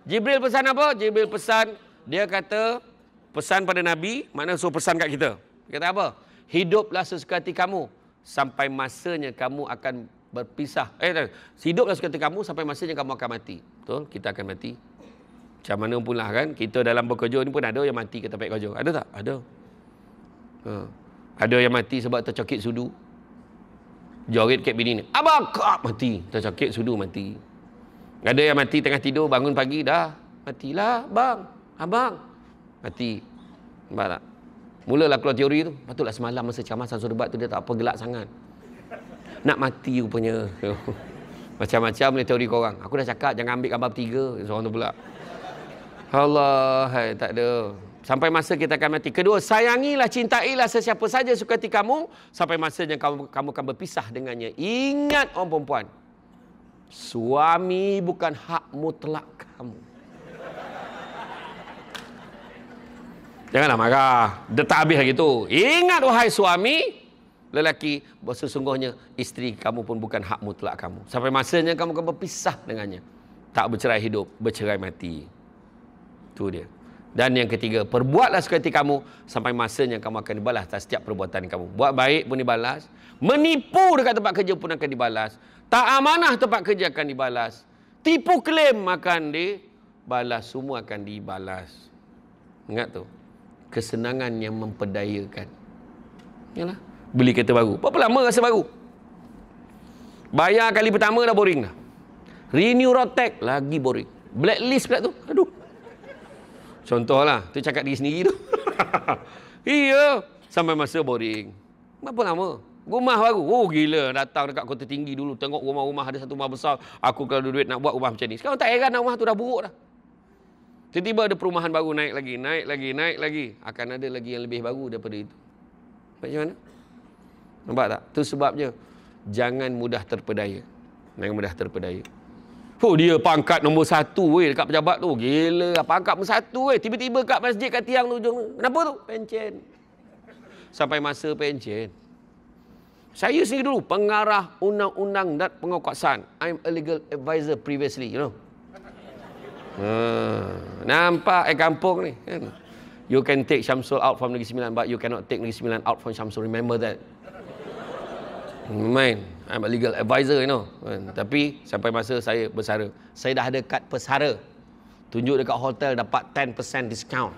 Jibril pesan apa? Jibril pesan, dia kata, pesan pada Nabi, maknanya suruh pesan kat kita. Dia kata apa? Hiduplah sesuka hati kamu, sampai masanya kamu akan berpisah. Hiduplah sesuka hati kamu, sampai masanya kamu akan mati. Betul? Kita akan mati. Macam mana pun lah kan, kita dalam bekerja ni pun ada yang mati ke tempat kerja. Ada tak? Ada. Ada yang mati sebab tercakit sudu. Joget kat bini ni, abang kak mati, tercakit sudu mati. Ada yang mati tengah tidur, bangun pagi dah matilah bang, abang mati. Nampak tak? Mulalah keluar teori tu. Patutlah semalam masa camasan suruh debat tu dia tak apa gelak sangat. Nak mati rupanya. Macam-macam ni teori korang. Aku dah cakap jangan ambil gambar bertiga. Seorang tu pula. Allah, hai, tak ada. Sampai masa kita akan mati. Kedua, sayangilah, cintailah sesiapa saja suka hati kamu, sampai masanya kamu akan berpisah dengannya. Ingat orang perempuan, suami bukan hak mutlak kamu. Janganlah marah. Dia tak habis lagi tu. Ingat wahai suami, lelaki, sesungguhnya isteri kamu pun bukan hak mutlak kamu. Sampai masanya kamu akan berpisah dengannya. Tak bercerai hidup, bercerai mati. Itu dia. Dan yang ketiga, perbuatlah suka hati kamu sampai masanya kamu akan dibalas atas setiap perbuatan kamu. Buat baik pun dibalas. Menipu dekat tempat kerja pun akan dibalas. Tak amanah tempat kerja akan dibalas. Tipu klaim akan dibalas. Semua akan dibalas. Ingat tu. Kesenangan yang memperdayakan. Yalah. Beli kereta baru. Berapa lama rasa baru? Bayar kali pertama dah boring dah. Renew road tax lagi boring. Blacklist pula tu. Aduh. Contohlah, tu cakap diri sendiri tu. Iya, sampai masa boring. Berapa lama? Rumah baru. Oh gila, datang dekat Kota Tinggi dulu. Tengok rumah-rumah, ada satu rumah besar. Aku kalau ada duit nak buat rumah macam ni. Sekarang tak heran rumah tu dah buruk dah. Tiba-tiba ada perumahan baru naik lagi. Akan ada lagi yang lebih baru daripada itu. Macam mana? Nampak tak? Tu sebabnya, jangan mudah terpedaya. Jangan mudah terpedaya. Oh, dia pangkat nombor 1 dekat pejabat tu. Gila, pangkat nombor 1 tiba-tiba kat masjid kat tiang tu. Kenapa tu? Pencen. Sampai masa pencen. Saya sendiri dulu pengarah undang-undang dan penguatkuasaan. I'm a legal advisor previously, you know. Nampak kampung ni kan. You can take Syamsul out from Negeri Sembilan, but you cannot take Negeri Sembilan out from Syamsul. Remember that. Main. I'm a legal advisor, you know. Tapi sampai masa saya bersara, saya dah ada kad pesara. Tunjuk dekat hotel dapat 10% discount.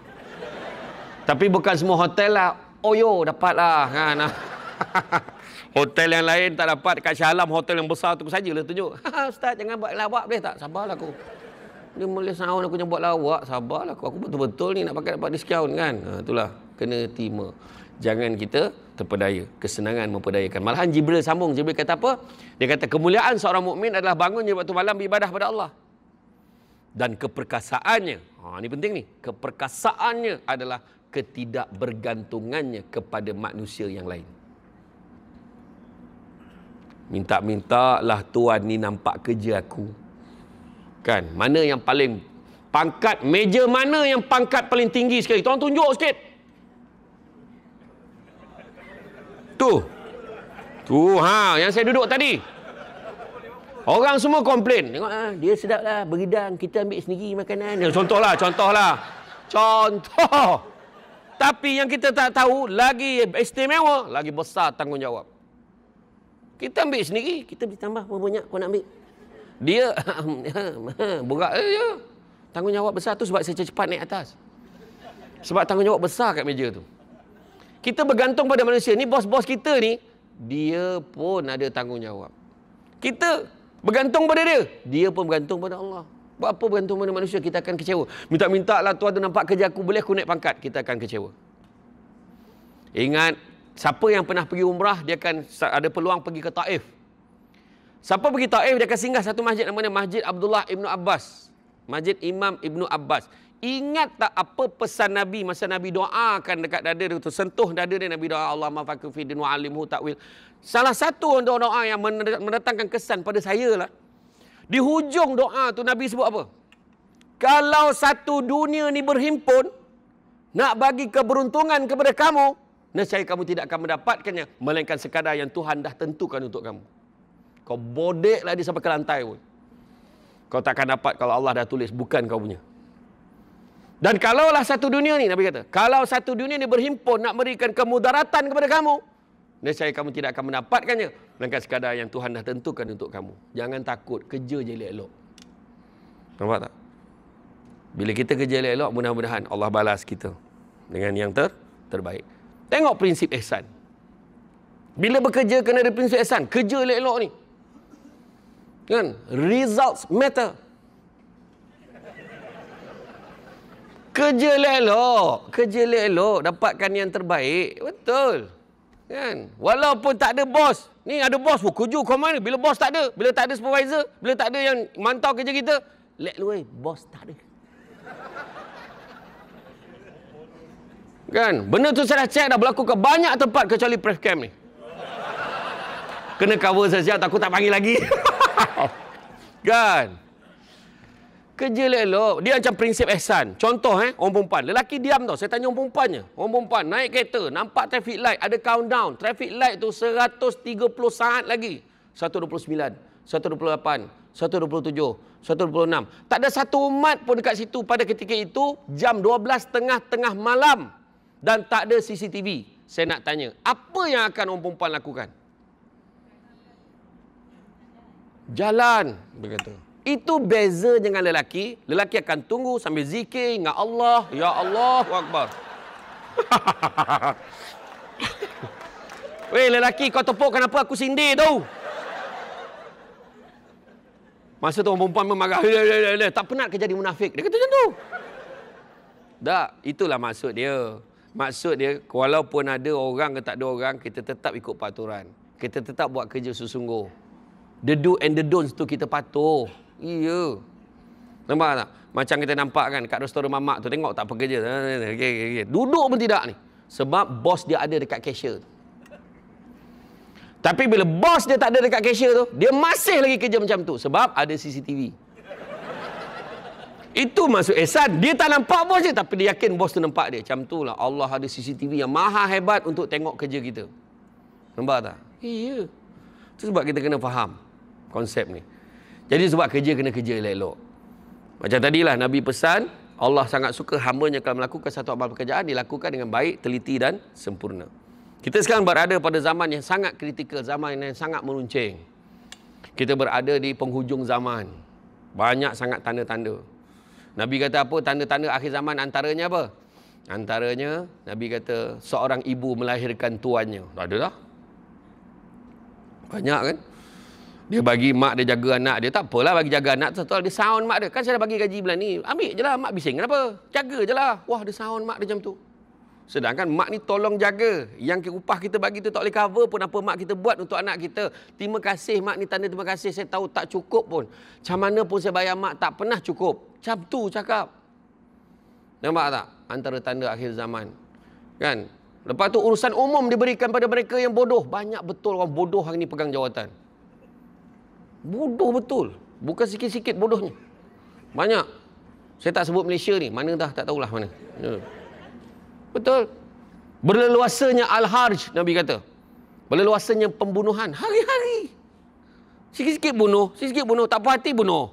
Tapi bukan semua hotel lah. Oyo dapat lah kan. Hotel yang lain tak dapat. Dekat Shah Alam hotel yang besar tu sajalah tunjuk. Ustaz jangan buat lawak boleh tak? Sabarlah aku. Dia boleh setahun aku yang buat lawak. Sabarlah aku. Aku betul-betul ni nak pakai dapat diskaun kan. Itulah. Kena terima. Jangan kita terpedaya. Kesenangan memperdayakan. Malahan Jibril sambung. Jibril kata apa? Dia kata kemuliaan seorang mukmin adalah bangunnya waktu malam beribadah pada Allah. Dan keperkasaannya. Ini penting ni. Keperkasaannya adalah ketidakbergantungannya kepada manusia yang lain. Minta-mintalah Tuan ni nampak kerja aku. Kan? Mana yang paling pangkat, meja mana yang pangkat paling tinggi sekali? Tuan tunjuk sikit. Tu yang saya duduk tadi. Orang semua komplain. Tengok dia sedaplah beridang, kita ambil sendiri makanan. Contohlah. Contoh. Tapi yang kita tak tahu lagi istimewa, lagi besar tanggungjawab. Kita ambil sendiri, kita ditambah berapa banyak kau nak ambil. Dia berat je. Tanggungjawab besar tu sebab saya cepat naik atas. Sebab tanggungjawab besar kat meja tu. Kita bergantung pada manusia. Ni bos-bos kita ni, dia pun ada tanggungjawab. Kita bergantung pada dia, dia pun bergantung pada Allah. Buat apa bergantung pada manusia? Kita akan kecewa. Minta-minta lah Tuan tu nampak kerja aku, boleh aku naik pangkat. Kita akan kecewa. Ingat, siapa yang pernah pergi umrah, dia akan ada peluang pergi ke Taif. Siapa pergi Taif, dia akan singgah satu masjid namanya Masjid Abdullah Ibnu Abbas. Masjid Imam Ibnu Abbas. Ingat tak apa pesan Nabi masa Nabi doakan dekat dada dia tu, sentuh dada dia, Nabi doa Allah mafaqihu fi din wa alimhu ta'wil. Salah satu doa yang mendatangkan kesan pada saya lah. Di hujung doa tu Nabi sebut apa? Kalau satu dunia ni berhimpun nak bagi keberuntungan kepada kamu, nescaya kamu tidak akan mendapatkannya melainkan sekadar yang Tuhan dah tentukan untuk kamu. Kau bodeklah dia sampai ke lantai pun. Kau takkan dapat kalau Allah dah tulis bukan kau punya. Dan kalaulah satu dunia ni, Nabi kata, kalau satu dunia ni berhimpun nak memberikan kemudaratan kepada kamu, nescaya kamu tidak akan mendapatkannya, melainkan sekadar yang Tuhan dah tentukan untuk kamu. Jangan takut, kerja je elok-elok. Nampak tak? Bila kita kerja elok-elok, mudah-mudahan Allah balas kita dengan yang terbaik. Tengok prinsip ihsan. Bila bekerja kena ada prinsip ihsan. Kerja elok-elok ni. Kan? Results matter. Kerja elok-elok. Kerja elok-elok. Dapatkan yang terbaik. Betul. Kan? Walaupun tak ada bos. Ni ada bos pun kerja kau mana. Bila bos tak ada. Bila tak ada supervisor. Bila tak ada yang mantau kerja kita. Let lu bos tak ada. Kan? Benda tu saya dah cek dah berlaku ke banyak tempat kecuali pref camp ni. Kena cover saja, takut tak panggil lagi. Kan? Kerja elok. Dia macam prinsip ihsan. Contoh orang perempuan. Lelaki diam tau. Saya tanya orang perempuannya. Orang perempuan naik kereta, nampak traffic light, ada countdown. Traffic light tu 130 saat lagi. 129, 128, 127, 126. Tak ada satu umat pun dekat situ pada ketika itu. Jam 12 tengah malam. Dan tak ada CCTV. Saya nak tanya, apa yang akan orang perempuan lakukan? Jalan, berkata. Itu beza dengan lelaki. Lelaki akan tunggu sambil zikir, ingat Allah, ya Allahu Akbar. Weh lelaki, kau tepuk kenapa aku sindir tu? Masa tu orang perempuan memarah. Tak penat ke jadi munafik? Dia kata macam tu. Tak, itulah maksud dia. Maksud dia, walaupun ada orang ke tak ada orang, kita tetap ikut peraturan. Kita tetap buat kerja sesungguh. The do and the don'ts tu kita patuh. Iya. Nampak tak? Macam kita nampak kan kat restoran mamak tu, tengok tak pekerja. Okay. Duduk pun tidak ni. Sebab bos dia ada dekat cashier tu. Tapi bila bos dia tak ada dekat cashier tu, dia masih lagi kerja macam tu. Sebab ada CCTV. Itu maksud ihsan. Dia tak nampak bos je, tapi dia yakin bos tu nampak dia. Macam tu lah. Allah ada CCTV yang maha hebat untuk tengok kerja kita. Nampak tak? Iya. Itu sebab kita kena faham konsep ni. Jadi sebab kerja kena kerja elok-elok. Macam tadilah Nabi pesan, Allah sangat suka hamba-Nya kalau melakukan satu amal pekerjaan, dilakukan dengan baik, teliti dan sempurna. Kita sekarang berada pada zaman yang sangat kritikal, zaman yang sangat meruncing. Kita berada di penghujung zaman. Banyak sangat tanda-tanda. Nabi kata apa? Tanda-tanda akhir zaman antaranya apa? Antaranya, Nabi kata, seorang ibu melahirkan tuannya. Ada dah. Banyak kan? Dia bagi mak dia jaga anak dia. Tak apalah bagi jaga anak. Satu dia sound mak dia. Kan saya dah bagi gaji bulan ni. Ambil je lah. Mak bising kenapa? Jaga je lah. Wah, dia sound mak dia macam tu. Sedangkan mak ni tolong jaga. Yang upah kita bagi tu tak boleh cover pun apa mak kita buat untuk anak kita. Terima kasih mak ni, tanda terima kasih. Saya tahu tak cukup pun. Macam mana pun saya bayar mak tak pernah cukup. Macam tu cakap. Nampak tak? Antara tanda akhir zaman. Kan? Lepas tu urusan umum diberikan pada mereka yang bodoh. Banyak betul orang bodoh hari ni pegang jawatan. Bodoh betul. Bukan sikit-sikit bodohnya. Banyak. Saya tak sebut Malaysia ni. Mana dah tak tahulah mana. Betul. Berleluasanya al-harj, Nabi kata. Berleluasanya pembunuhan. Hari-hari. Sikit-sikit bunuh. Sikit-sikit bunuh. Tak puas hati bunuh.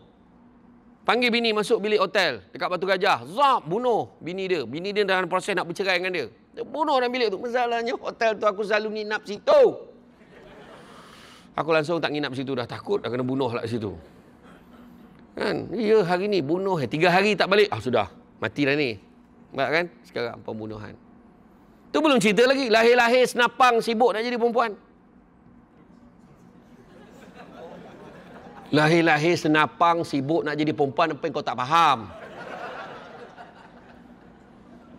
Panggil bini masuk bilik hotel. Dekat Batu Gajah. Zap, bunuh bini dia. Bini dia dalam proses nak bercerai dengan dia. Dia bunuh dalam bilik tu. Masalahnya hotel tu aku selalu nginap situ. Aku langsung tak nginap situ dah. Takut dah kena bunuh lah situ. Kan? Ya hari ni bunuh. 3 hari tak balik. Sudah. Mati dah ni. Nampak kan? Sekarang pembunuhan. Tu belum cerita lagi. Lahir-lahir senapang sibuk nak jadi perempuan. Lahir-lahir senapang sibuk nak jadi perempuan. Apa yang kau tak faham?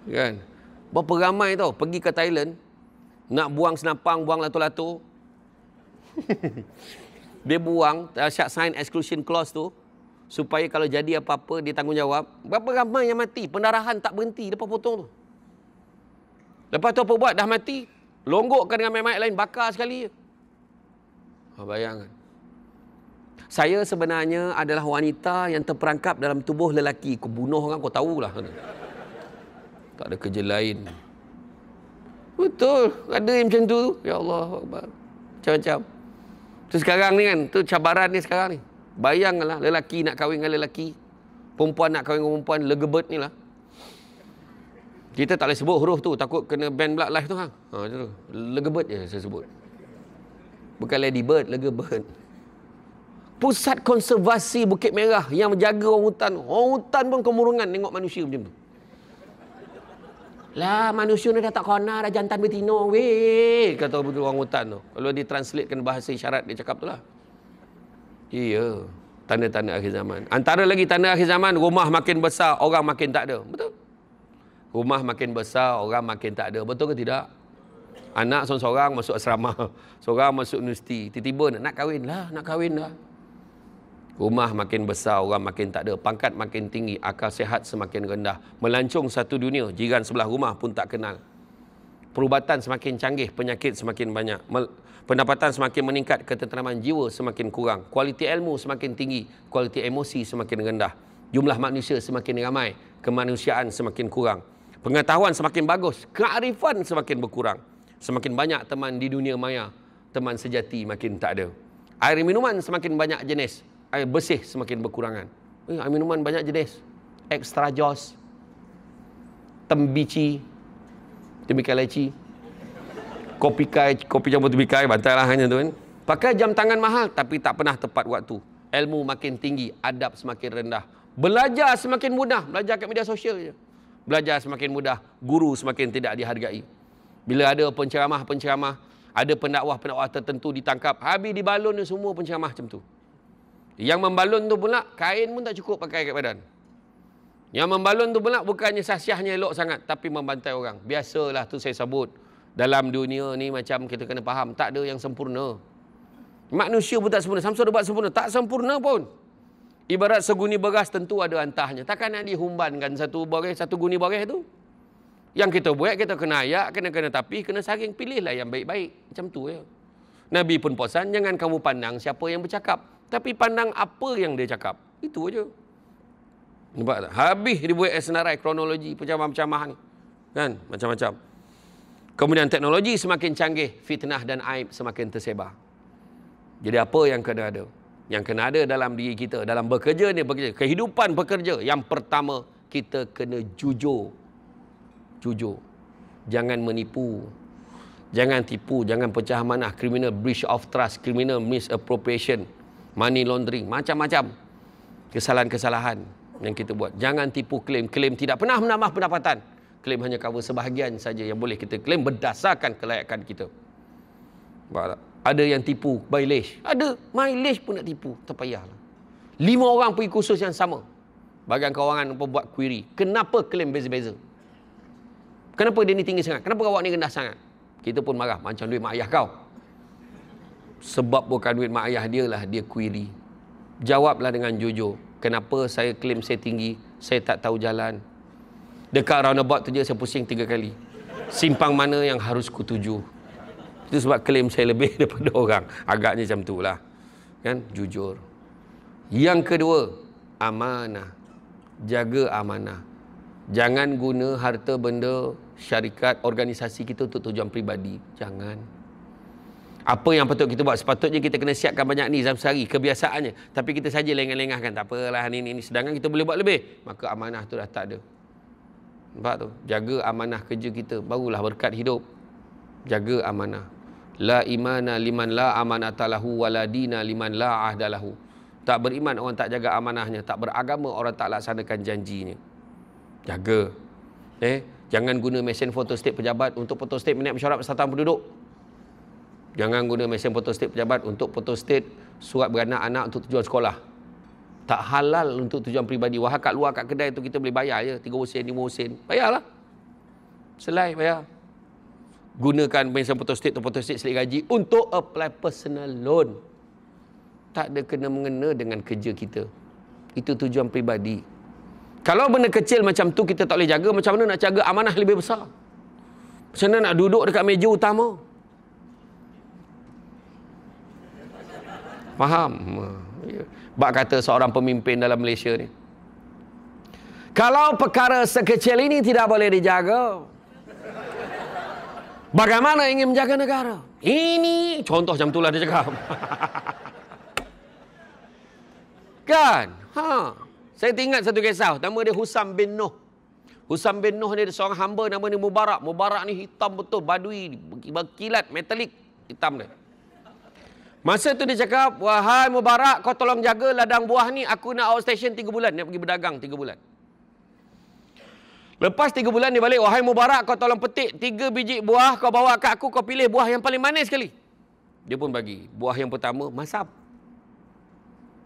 Kan? Berapa ramai tau pergi ke Thailand. Nak buang senapang, buang lato-lato. Dia buang syarat sign exclusion clause tu supaya kalau jadi apa-apa dia tanggungjawab. Berapa ramai yang mati, pendarahan tak berhenti, lepas potong tu. Lepas tu apa buat? Dah mati, longgokkan dengan mayat lain, bakar sekali je. Bayangkan. Saya sebenarnya adalah wanita yang terperangkap dalam tubuh lelaki. Kau bunuh orang, kau tahulah. Tak ada kerja lain. Betul, ada yang macam tu. Ya Allah, macam-macam. Tu sekarang ni kan, tu cabaran ni sekarang ni. Bayanglah lelaki nak kahwin dengan lelaki, perempuan nak kahwin dengan perempuan, legebet ni lah. Kita tak boleh sebut huruf tu, takut kena ban pula live tu. Itu tu. Legebet je saya sebut. Bukan Lady Bird, legebet. Pusat konservasi Bukit Merah yang menjaga orang hutan. Orang hutan pun kemurungan tengok manusia macam tu. Lah, manusia ni dah tak kona, dah jantan betina, weh, kata orang hutan tu. Kalau dia translatekan bahasa isyarat, dia cakap tu lah. Iya, tanda-tanda akhir zaman. Antara lagi tanda akhir zaman, rumah makin besar, orang makin tak ada. Betul? Rumah makin besar, orang makin tak ada. Betul ke tidak? Anak seorang-seorang masuk asrama, seorang masuk universiti. Tiba-tiba nak kahwin lah, nak kahwin lah. Rumah makin besar, orang makin tak ada. Pangkat makin tinggi, akal sihat semakin rendah. Melancong satu dunia, jiran sebelah rumah pun tak kenal. Perubatan semakin canggih, penyakit semakin banyak. Pendapatan semakin meningkat, ketenteraman jiwa semakin kurang. Kualiti ilmu semakin tinggi, kualiti emosi semakin rendah. Jumlah manusia semakin ramai, kemanusiaan semakin kurang. Pengetahuan semakin bagus, kearifan semakin berkurang. Semakin banyak teman di dunia maya, teman sejati makin tak ada. Air minuman semakin banyak jenis, air bersih semakin berkurangan. Air minuman banyak jenis. Extra Joss, tembici, tembikai leci, kopi campur tembikai, bantailah hanya tu kan. Pakai jam tangan mahal tapi tak pernah tepat waktu. Ilmu makin tinggi, adab semakin rendah. Belajar semakin mudah, belajar kat media sosial je. Belajar semakin mudah, guru semakin tidak dihargai. Bila ada penceramah-penceramah, ada pendakwah-pendakwah tertentu ditangkap, habis dibalun semua penceramah macam tu. Yang membalun tu pula, kain pun tak cukup pakai kat badan. Yang membalun tu pula bukannya sasiahnya elok sangat, tapi membantai orang. Biasalah tu saya sebut. Dalam dunia ni macam kita kena faham, tak ada yang sempurna. Manusia pun tak sempurna. Samsul buat sempurna, tak sempurna pun. Ibarat seguni beras tentu ada antahnya. Takkan nak dihumbankan satu guni beras tu. Yang kita buat, kita kena ayak, kena tapi, kena saring. Pilihlah yang baik-baik. Macam tu ya. Nabi pun pesan, jangan kamu pandang siapa yang bercakap, tapi pandang apa yang dia cakap. Itu aja. Nampak tak? Habis dibuat senarai kronologi pencamah-pencamah ni. Kan? Macam-macam. Kemudian teknologi semakin canggih, fitnah dan aib semakin tersebar. Jadi apa yang kena ada? Yang kena ada dalam diri kita, dalam bekerja ni, kehidupan pekerja. Yang pertama, kita kena jujur. Jujur. Jangan menipu. Jangan tipu, jangan pecah amanah, criminal breach of trust, criminal misappropriation, money laundering, macam-macam kesalahan-kesalahan yang kita buat. Jangan tipu klaim. Klaim tidak pernah menambah pendapatan. Klaim hanya cover sebahagian saja yang boleh kita klaim berdasarkan kelayakan kita. Ada yang tipu mileage. Ada mileage pun nak tipu. Tak payahlah. 5 orang pergi kursus yang sama. Bagian kewangan buat query. Kenapa klaim beza-beza? Kenapa dia ni tinggi sangat? Kenapa awak ni rendah sangat? Kita pun marah. Macam duit mak ayah kau. Sebab bukan duit mak ayah dia lah, dia query. Jawablah dengan jujur. Kenapa saya klaim saya tinggi? Saya tak tahu jalan. Dekat roundabout tu je saya pusing 3 kali. Simpang mana yang harus kutuju? Itu sebab klaim saya lebih daripada orang. Agaknya macam tu lah. Kan? Jujur. Yang kedua, amanah. Jaga amanah. Jangan guna harta benda syarikat, organisasi kita untuk tujuan peribadi. Jangan. Apa yang patut kita buat? Sepatutnya kita kena siapkan banyak ni dalam sehari. Kebiasaannya. Tapi kita saja lengah-lengahkan. Tak apalah ni. Sedangkan kita boleh buat lebih. Maka amanah tu dah tak ada. Nampak tu? Jaga amanah kerja kita. Barulah berkat hidup. Jaga amanah. La imana liman la amanatalahu wala dina liman la ahdalahu. Tak beriman orang tak jaga amanahnya. Tak beragama orang tak laksanakan janjinya. Jaga. Jangan guna mesin fotostat pejabat untuk fotostat minit mesyuarat persatuan penduduk. Jangan guna mesin fotostat pejabat untuk fotostat surat beranak anak untuk tujuan sekolah. Tak halal untuk tujuan peribadi. Wah, kat luar kat kedai tu kita boleh bayar je 3 sen, 5 sen. Bayarlah. Selai bayar. Gunakan mesin fotostat atau fotostat selit gaji untuk apply personal loan. Tak ada kena-mengena dengan kerja kita. Itu tujuan peribadi. Kalau benda kecil macam tu kita tak boleh jaga, macam mana nak jaga amanah lebih besar? Macam mana nak duduk dekat meja utama? Faham? Bak kata seorang pemimpin dalam Malaysia ni. Kalau perkara sekecil ini tidak boleh dijaga, bagaimana ingin menjaga negara? Ini contoh macam itulah dia cakap. Kan? Saya teringat satu kisah. Nama dia Husam bin Nuh. Husam bin Nuh ni seorang hamba nama ni Mubarak. Mubarak ni hitam betul. Badui. Berkilat. Metalik. Hitam dia. Masa tu dia cakap, wahai Mubarak, kau tolong jaga ladang buah ni. Aku nak outstation 3 bulan. Dia pergi berdagang 3 bulan. Lepas 3 bulan dia balik. Wahai Mubarak, kau tolong petik 3 biji buah. Kau bawa kat aku. Kau pilih buah yang paling manis sekali. Dia pun bagi. Buah yang pertama, masam.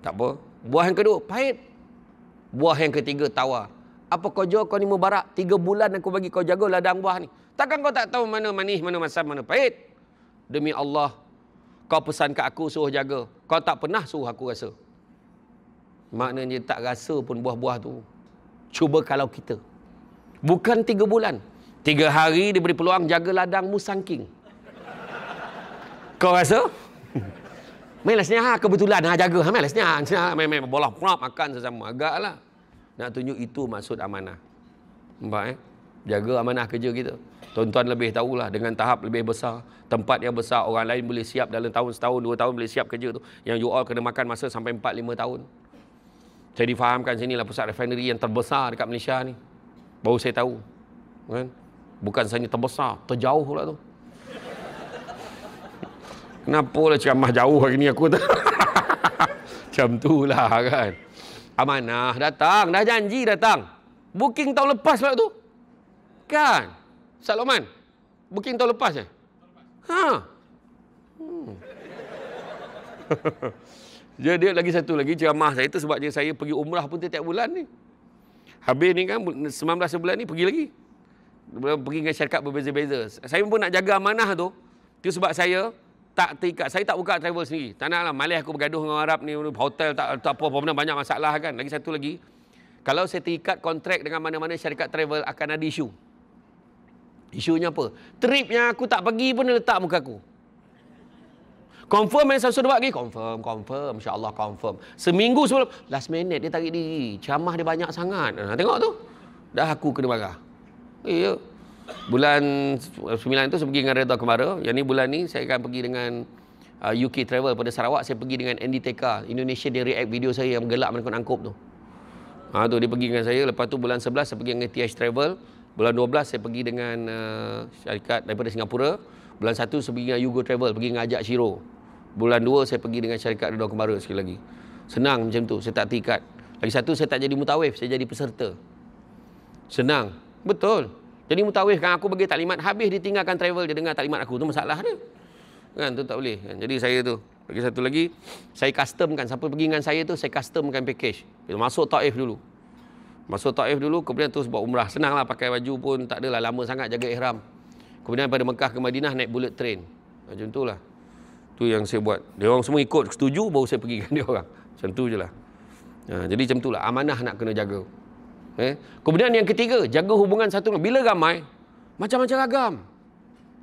Tak apa. Buah yang kedua, pahit. Buah yang ketiga, tawar. Apa kau jual kau ni Mubarak? 3 bulan aku bagi kau jaga ladang buah ni. Takkan kau tak tahu mana manis, mana masam, mana pahit? Demi Allah, kau pesan kat aku suruh jaga. Kau tak pernah suruh aku rasa. Maknanya tak rasa pun buah-buah tu. Cuba kalau kita. Bukan 3 bulan. 3 hari dia beri peluang jaga ladang musangking. Kau rasa? Mainlah senyap, kebetulan jaga. Mainlah senyap. Main bola prap makan sesama. Agaklah. Nak tunjuk itu maksud amanah. Nampak Jaga amanah kerja kita. Tuan-tuan lebih tahulah dengan tahap lebih besar. Tempat yang besar, orang lain boleh siap dalam tahun, setahun, 2 tahun boleh siap kerja tu. Yang you all kena makan masa sampai 4-5 tahun. Saya difahamkan sinilah pusat refinery yang terbesar dekat Malaysia ni. Baru saya tahu. Kan? Bukan sahaja terbesar, terjauh pula tu. Kenapa lah ceramah jauh hari ni aku tu? Macam tu lah kan. Amanah datang, dah janji datang. Booking tahun lepas pula tu. Kan? Ustaz Lokman, booking tahun lepas je? Jadi lagi satu lagi ceramah saya tu sebab saya pergi umrah pun tiap bulan ni. Habis ni kan 19 bulan ni pergi lagi. Pergi dengan syarikat berbeza-beza. Saya pun nak jaga amanah tu. Itu sebab saya tak terikat. Saya tak buka travel sendiri. Tak naklah malas aku bergaduh dengan Arab ni, hotel tak apa benda banyak masalah kan. Lagi satu lagi, kalau saya terikat kontrak dengan mana-mana syarikat travel akan ada isu. Isunya apa? Trip yang aku tak pergi pun dia letak muka aku. Confirm yang saya sudah buat lagi? Confirm. InsyaAllah confirm. Seminggu sebelum, last minute dia tarik diri. Ceramah dia banyak sangat. Tengok tu. Dah aku kena marah. Ya. Bulan 9 tu saya pergi dengan Redha Kemara. Yang ni bulan ni saya akan pergi dengan UK Travel pada Sarawak. Saya pergi dengan Andy Teka. Indonesia dia react video saya yang gelap menangkup tu. Tu dia pergi dengan saya. Lepas tu bulan 11 saya pergi dengan TH Travel. Bulan 12 saya pergi dengan syarikat daripada Singapura. Bulan 1 saya pergi dengan Yugo Travel. Pergi dengan Ajak Shiro. Bulan 2 saya pergi dengan syarikat Redha Kemara sekali lagi. Senang macam tu. Saya tak terikat. Lagi satu saya tak jadi mutawif. Saya jadi peserta. Senang. Betul. Jadi mutawif kan aku bagi taklimat, habis dia tinggalkan travel, dia dengar taklimat aku, tu masalah dia. Kan tu tak boleh kan. Jadi saya tu, lagi satu lagi, saya customkan, siapa pergi dengan saya tu saya customkan package. Masuk Taif dulu. Masuk Taif dulu, kemudian terus buat umrah. Senanglah, pakai baju pun tak adalah lama sangat jaga ihram. Kemudian pada Mekah ke Madinah naik bullet train. Macam itulah. Tu yang saya buat. Dia orang semua ikut setuju baru saya pergi dengan dia orang. Macam tu je lah. Jadi macam itulah, amanah nak kena jaga. Kemudian yang ketiga, jaga hubungan satu. Bila ramai, macam-macam ragam.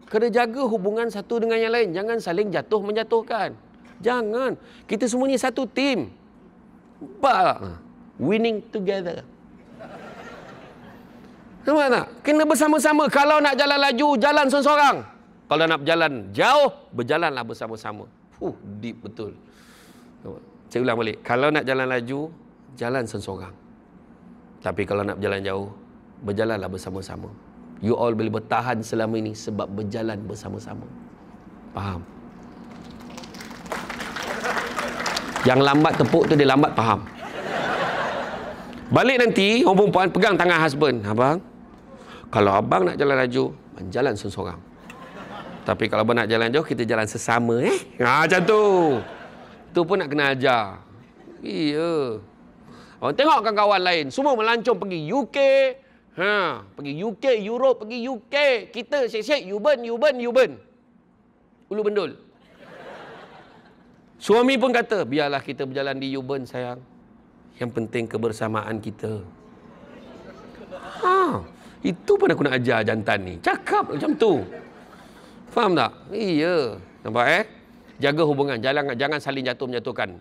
Kena jaga hubungan satu dengan yang lain. Jangan saling jatuh menjatuhkan. Jangan. Kita semua ni satu tim. Winning together. Nampak tak? Kena bersama-sama. Kalau nak jalan laju, jalan seorang-seorang. Kalau nak berjalan jauh, berjalanlah bersama-sama. Deep betul. Saya ulang balik. Kalau nak jalan laju, jalan seorang-seorang. Tapi kalau nak berjalan jauh, berjalanlah bersama-sama. You all boleh bertahan selama ini sebab berjalan bersama-sama. Faham? Yang lambat tepuk tu dia lambat faham. Balik nanti, orang perempuan pegang tangan husband. Abang, kalau abang nak jalan laju, jalan seorang-seorang. Tapi kalau abang nak jalan jauh, kita jalan sesama. Macam tu. Tu pun nak kena ajar. Iya. Tengok kawan-kawan lain, semua melancong pergi UK, pergi UK, Europe, pergi UK. Kita syek-syek, you burn. Ulu bendul. Suami pun kata, biarlah kita berjalan di U-Burn sayang. Yang penting kebersamaan kita. Itu pun aku nak ajar jantan ni. Cakap macam tu. Faham tak? Iya. Nampak Jaga hubungan. Jangan saling jatuh-menjatuhkan.